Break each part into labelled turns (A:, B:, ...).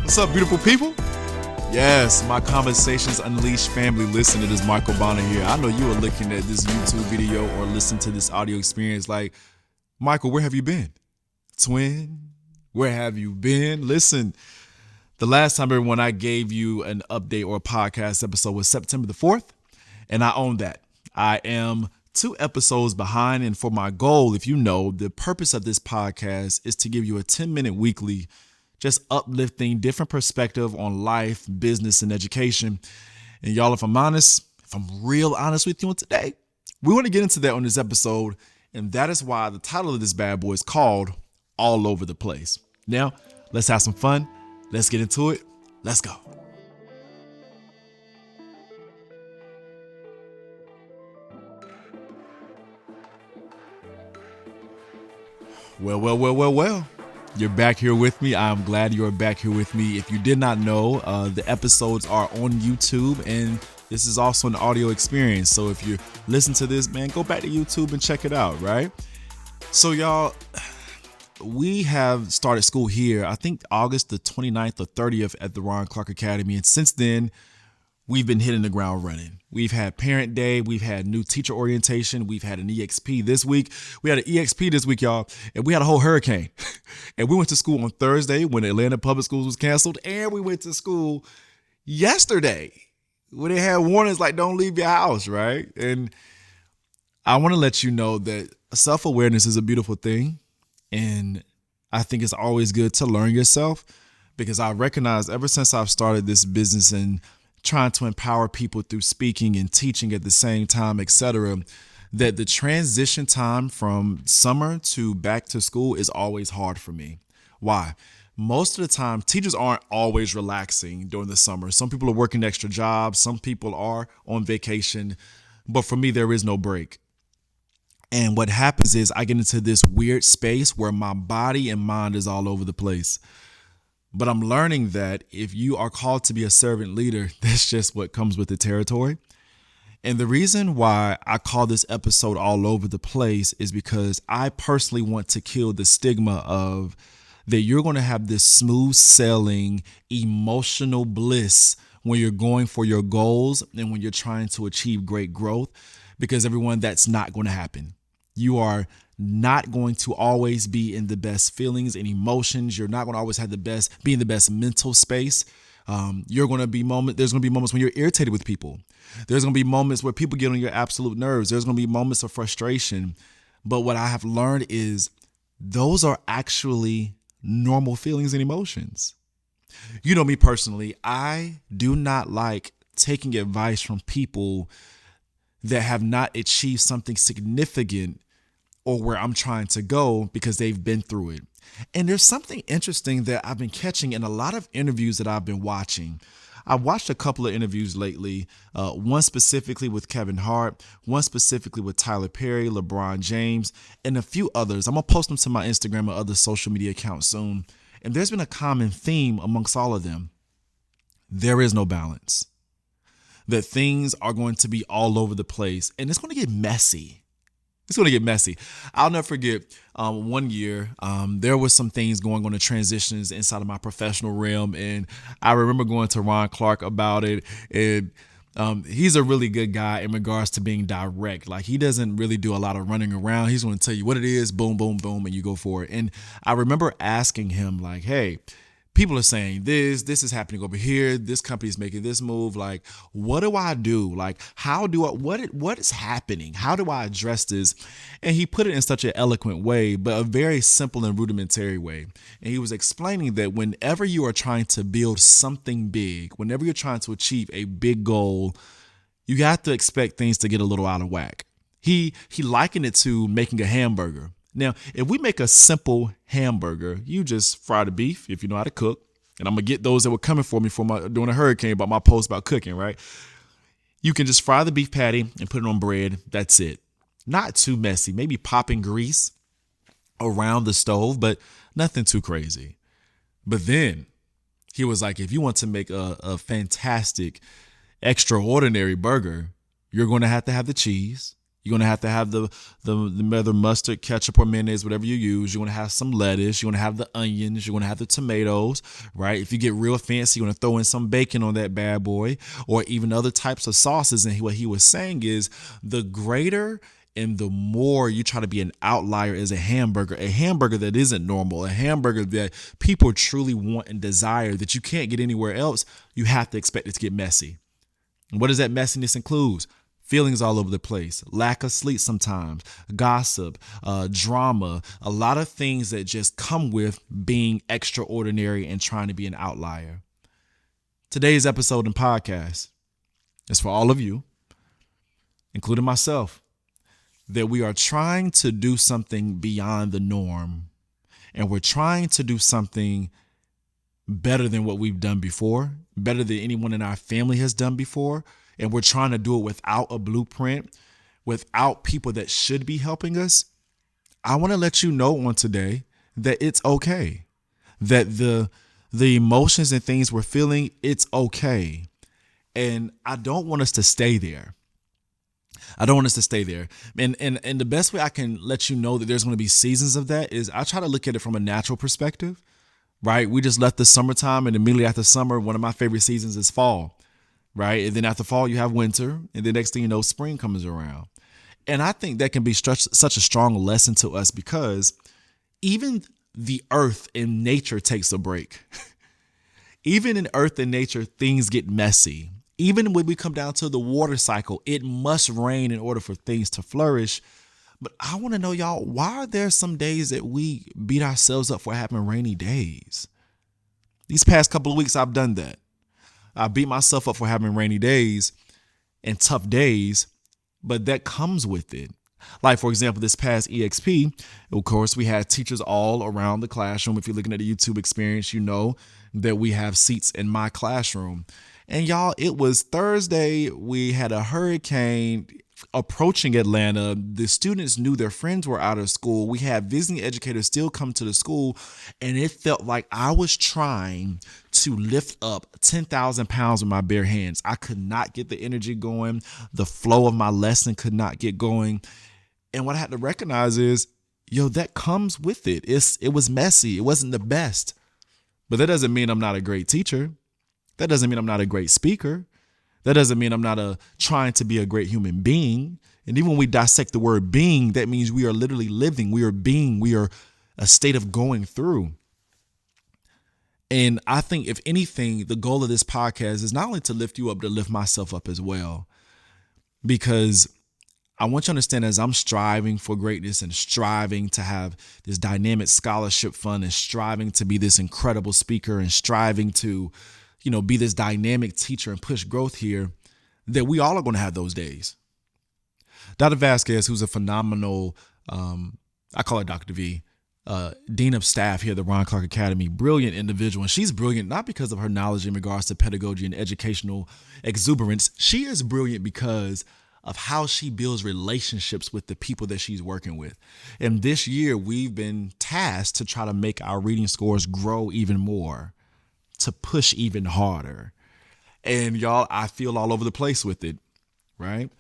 A: What's up, beautiful people? Yes, my Conversations Unleashed family. Listen, it is Michael Bonner here. I know you are looking at this YouTube video or listening to this audio experience like, Michael, where have you been? Twin, where have you been? Listen, the last time, everyone, I gave you an update or a podcast episode was September the 4th, and I own that. I am 2 episodes behind, and for my goal, if you know, the purpose of this podcast is to give you a 10-minute weekly, just uplifting, different perspective on life, business, and education. And y'all, if I'm real honest with you today, we want to get into that on this episode, and that is why the title of this bad boy is called All Over the Place. Now, let's have some fun. Let's get into it. Let's go. Well. You're back here with me. I'm glad you're back here with me. If you did not know, the episodes are on YouTube, and this is also an audio experience. So if you listen to this, man, go back to YouTube and check it out, right? So y'all, we have started school here, I think August the 29th or 30th at the Ron Clark Academy. And since then, we've been hitting the ground running. We've had Parent Day. We've had new teacher orientation. We've had an EXP this week. We had an EXP this week, y'all, and we had a whole hurricane. And we went to school on Thursday when Atlanta Public Schools was canceled. And we went to school yesterday when they had warnings like, don't leave your house, right? And I want to let you know that self-awareness is a beautiful thing. And I think it's always good to learn yourself, because I recognize ever since I've started this business and trying to empower people through speaking and teaching at the same time, etc., that the transition time from summer to back to school is always hard for me. Why? Most of the time, teachers aren't always relaxing during the summer. Some people are working extra jobs. Some people are on vacation. But for me, there is no break. And what happens is I get into this weird space where my body and mind is all over the place. But I'm learning that if you are called to be a servant leader, that's just what comes with the territory. And the reason why I call this episode All Over the Place is because I personally want to kill the stigma of that you're going to have this smooth sailing, emotional bliss when you're going for your goals and when you're trying to achieve great growth, because everyone, that's not going to happen. You are not going to always be in the best feelings and emotions. You're not going to always have be in the best mental space. There's going to be moments when you're irritated with people. There's going to be moments where people get on your absolute nerves. There's going to be moments of frustration. But what I have learned is those are actually normal feelings and emotions. You know me personally, I do not like taking advice from people that have not achieved something significant or where I'm trying to go, because they've been through it. And there's something interesting that I've been catching in a lot of interviews that I've been watching. I've watched a couple of interviews lately, one specifically with Kevin Hart, one specifically with Tyler Perry, LeBron James, and a few others. I'm going to post them to my Instagram and other social media accounts soon. And there's been a common theme amongst all of them. There is no balance. That things are going to be all over the place, and it's going to get messy. It's going to get messy. I'll never forget one year, there was some things going on, the transitions inside of my professional realm. And I remember going to Ron Clark about it. And he's a really good guy in regards to being direct. Like, he doesn't really do a lot of running around. He's going to tell you what it is, boom, boom, boom, and you go for it. And I remember asking him, like, hey, people are saying this is happening over here. This company is making this move. Like, what do I do? Like, what is happening? How do I address this? And he put it in such an eloquent way, but a very simple and rudimentary way. And he was explaining that whenever you are trying to build something big, whenever you're trying to achieve a big goal, you have to expect things to get a little out of whack. He likened it to making a hamburger. Now, if we make a simple hamburger, you just fry the beef if you know how to cook. And I'm going to get those that were coming for me during a hurricane about my post about cooking, right? You can just fry the beef patty and put it on bread. That's it. Not too messy. Maybe popping grease around the stove, but nothing too crazy. But then he was like, if you want to make a fantastic, extraordinary burger, you're going to have the cheese. You're going to have the other mustard, ketchup, or mayonnaise, whatever you use. You're going to have some lettuce. You're going to have the onions. You're going to have the tomatoes, right? If you get real fancy, you're going to throw in some bacon on that bad boy, or even other types of sauces. And what he was saying is the greater and the more you try to be an outlier as a hamburger that isn't normal, a hamburger that people truly want and desire that you can't get anywhere else, you have to expect it to get messy. And what does that messiness include? Feelings all over the place, lack of sleep sometimes, gossip, drama, a lot of things that just come with being extraordinary and trying to be an outlier. Today's episode and podcast is for all of you, including myself, that we are trying to do something beyond the norm, and we're trying to do something better than what we've done before, better than anyone in our family has done before. And we're trying to do it without a blueprint, without people that should be helping us. I want to let you know on today that it's okay, that the emotions and things we're feeling, it's okay. And I don't want us to stay there. And the best way I can let you know that there's going to be seasons of that is I try to look at it from a natural perspective, right? We just left the summertime, and immediately after summer, one of my favorite seasons is fall. Right. And then after fall, you have winter. And the next thing you know, spring comes around. And I think that can be such a strong lesson to us because even the earth and nature takes a break. Even in earth and nature, things get messy. Even when we come down to the water cycle, it must rain in order for things to flourish. But I want to know, y'all, why are there some days that we beat ourselves up for having rainy days? These past couple of weeks, I've done that. I beat myself up for having rainy days and tough days, but that comes with it. Like, for example, this past EXP, of course, we had teachers all around the classroom. If you're looking at the YouTube experience, you know that we have seats in my classroom. And y'all, it was Thursday. We had a hurricane approaching Atlanta. The students knew their friends were out of school. We had visiting educators still come to the school, and it felt like I was trying to lift up 10,000 pounds with my bare hands. I could not get the energy going. The flow of my lesson could not get going. And what I had to recognize is, that comes with it. It was messy. It wasn't the best. But that doesn't mean I'm not a great teacher. That doesn't mean I'm not a great speaker. That doesn't mean I'm not trying to be a great human being. And even when we dissect the word being, that means we are literally living. We are being. We are a state of going through. And I think, if anything, the goal of this podcast is not only to lift you up, to lift myself up as well. Because I want you to understand, as I'm striving for greatness and striving to have this dynamic scholarship fund and striving to be this incredible speaker and striving to be this dynamic teacher and push growth here, that we all are going to have those days. Dr. Vasquez, who's a phenomenal, I call her Dr. V, Dean of Staff here at the Ron Clark Academy, brilliant individual. And she's brilliant not because of her knowledge in regards to pedagogy and educational exuberance. She is brilliant because of how she builds relationships with the people that she's working with. And this year, we've been tasked to try to make our reading scores grow even more, to push even harder. And y'all, I feel all over the place with it, right?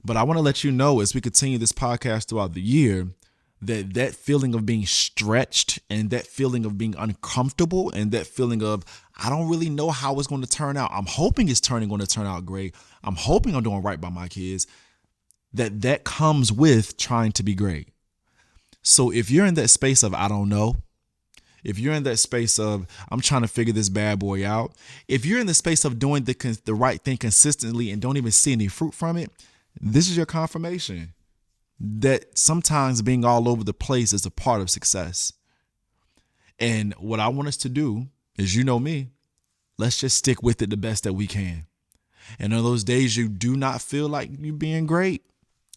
A: But I want to let you know, as we continue this podcast throughout the year, that feeling of being stretched and that feeling of being uncomfortable and that feeling of, I don't really know how it's going to turn out. I'm hoping it's going to turn out great. I'm hoping I'm doing right by my kids. That comes with trying to be great. So if you're in that space of, I don't know, if you're in that space of, I'm trying to figure this bad boy out, if you're in the space of doing the right thing consistently and don't even see any fruit from it, this is your confirmation that sometimes being all over the place is a part of success. And what I want us to do is, me, let's just stick with it the best that we can. And on those days you do not feel like you're being great,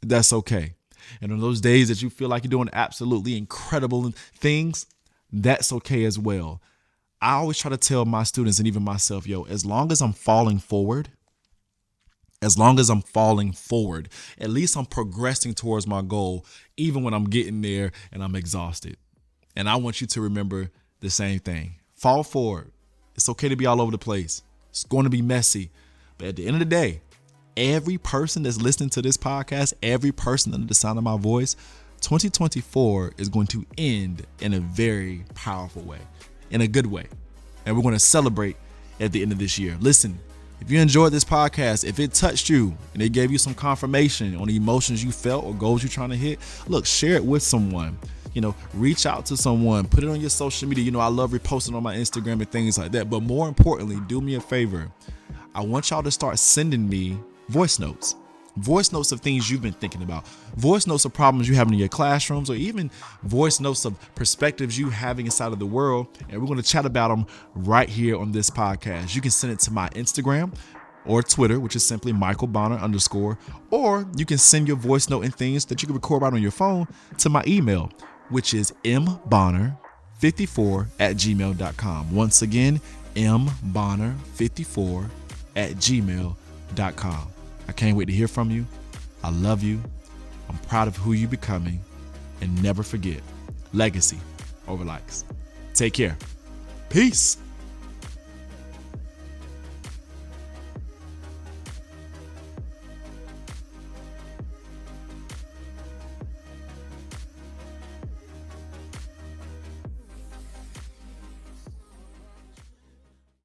A: that's okay. And on those days that you feel like you're doing absolutely incredible things, that's okay as well. I always try to tell my students and even myself, as long as I'm falling forward, at least I'm progressing towards my goal, even when I'm getting there and I'm exhausted. And I want you to remember the same thing. Fall forward. It's okay to be all over the place. It's going to be messy. But at the end of the day, every person that's listening to this podcast, every person under the sound of my voice, 2024 is going to end in a very powerful way, in a good way. And we're going to celebrate at the end of this year. Listen, if you enjoyed this podcast, if it touched you and it gave you some confirmation on the emotions you felt or goals you're trying to hit, look, share it with someone. Reach out to someone, put it on your social media. I love reposting on my Instagram and things like that. But more importantly, do me a favor. I want y'all to start sending me voice notes of things you've been thinking about, voice notes of problems you have in your classrooms, or even voice notes of perspectives you having inside of the world. And we're going to chat about them right here on this podcast. You can send it to my Instagram or Twitter, which is simply Michael Bonner _, or you can send your voice note and things that you can record right on your phone to my email, which is mbonner54@gmail.com. Once again, mbonner54@gmail.com. I can't wait to hear from you. I love you. I'm proud of who you're becoming. And never forget, legacy over likes. Take care. Peace.